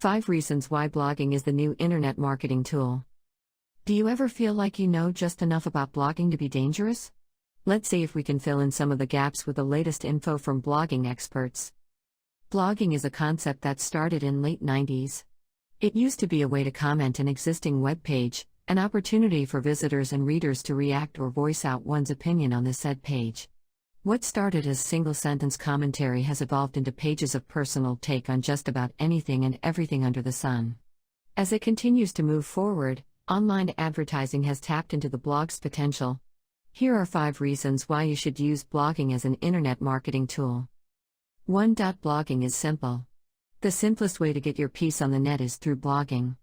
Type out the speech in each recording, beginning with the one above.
5 reasons why blogging is the new internet marketing tool. Do you ever feel like you know just enough about blogging to be dangerous? Let's see if we can fill in some of the gaps with the latest info from blogging experts. Blogging is a concept that started in late 90s. It used to be a way to comment an existing web page, an opportunity for visitors and readers to react or voice out one's opinion on the said page. What started as single-sentence commentary has evolved into pages of personal take on just about anything and everything under the sun. As it continues to move forward, online advertising has tapped into the blog's potential. Here are 5 reasons why you should use blogging as an internet marketing tool. 1. Blogging is simple. The simplest way to get your piece on the net is through blogging.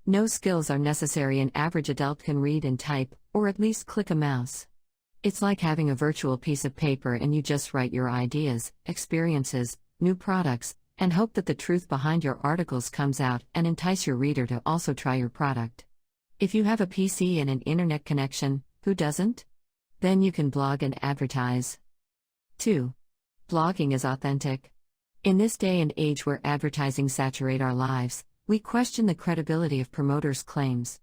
No skills are necessary. An average adult can read and type, or at least click a mouse. It's like having a virtual piece of paper and you just write your ideas, experiences, new products, and hope that the truth behind your articles comes out and entice your reader to also try your product. If you have a PC and an internet connection, who doesn't? Then you can blog and advertise. 2. Blogging is authentic. In this day and age where advertising saturates our lives, we question the credibility of promoters' claims.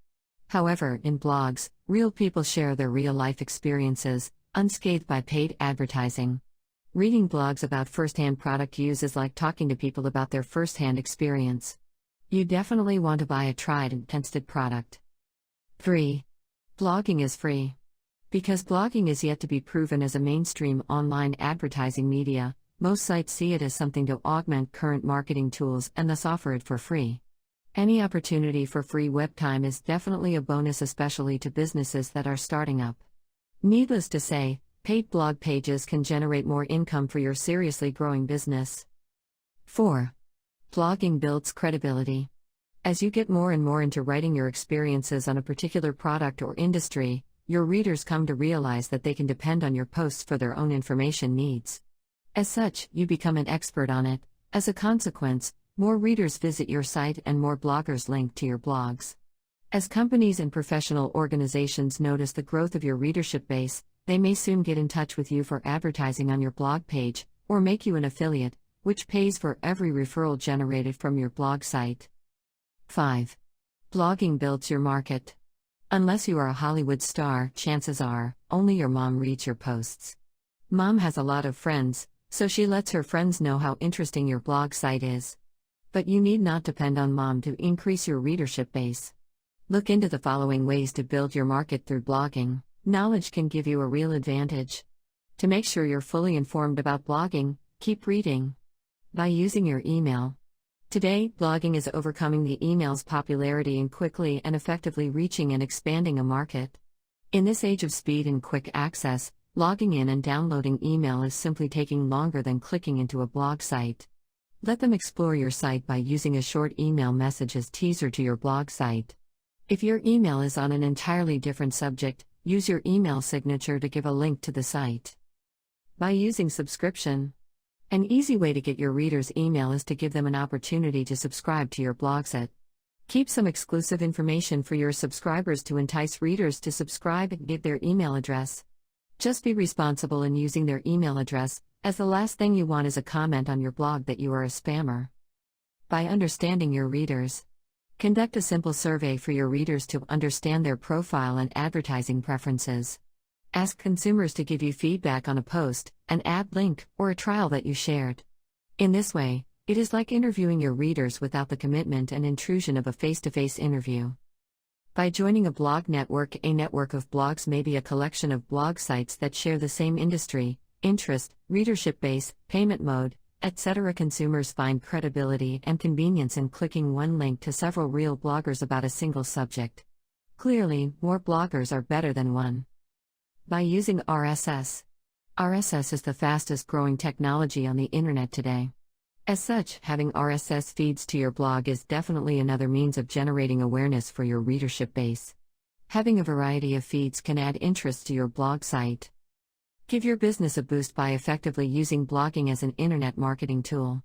However, in blogs, real people share their real-life experiences, unscathed by paid advertising. Reading blogs about first-hand product use is like talking to people about their first-hand experience. You definitely want to buy a tried and tested product. 3. Blogging is free. Because blogging is yet to be proven as a mainstream online advertising media, most sites see it as something to augment current marketing tools and thus offer it for free. Any opportunity for free web time is definitely a bonus, especially to businesses that are starting up. Needless to say, paid blog pages can generate more income for your seriously growing business. 4. Blogging builds credibility. As you get more and more into writing your experiences on a particular product or industry, your readers come to realize that they can depend on your posts for their own information needs. As such, you become an expert on it. As a consequence, more readers visit your site and more bloggers link to your blogs. As companies and professional organizations notice the growth of your readership base, they may soon get in touch with you for advertising on your blog page, or make you an affiliate, which pays for every referral generated from your blog site. 5. Blogging builds your market. Unless you are a Hollywood star, chances are, only your mom reads your posts. Mom has a lot of friends, so she lets her friends know how interesting your blog site is. But you need not depend on mom to increase your readership base. Look into the following ways to build your market through blogging. Knowledge can give you a real advantage. To make sure you're fully informed about blogging, keep reading. By using your email. Today, blogging is overcoming the email's popularity and quickly and effectively reaching and expanding a market. In this age of speed and quick access, logging in and downloading email is simply taking longer than clicking into a blog site. Let them explore your site by using a short email message as teaser to your blog site. If your email is on an entirely different subject, use your email signature to give a link to the site. By using subscription. An easy way to get your readers' email is to give them an opportunity to subscribe to your blog site. Keep some exclusive information for your subscribers to entice readers to subscribe and give their email address. Just be responsible in using their email address, as the last thing you want is a comment on your blog that you are a spammer. By understanding your readers. Conduct a simple survey for your readers to understand their profile and advertising preferences. Ask consumers to give you feedback on a post, an ad link, or a trial that you shared. In this way, it is like interviewing your readers without the commitment and intrusion of a face-to-face interview. By joining a blog network of blogs may be a collection of blog sites that share the same industry, interest, readership base, payment mode, etc. Consumers find credibility and convenience in clicking one link to several real bloggers about a single subject. Clearly, more bloggers are better than one. By using RSS. RSS is the fastest growing technology on the internet today. As such, having RSS feeds to your blog is definitely another means of generating awareness for your readership base. Having a variety of feeds can add interest to your blog site. Give your business a boost by effectively using blogging as an internet marketing tool.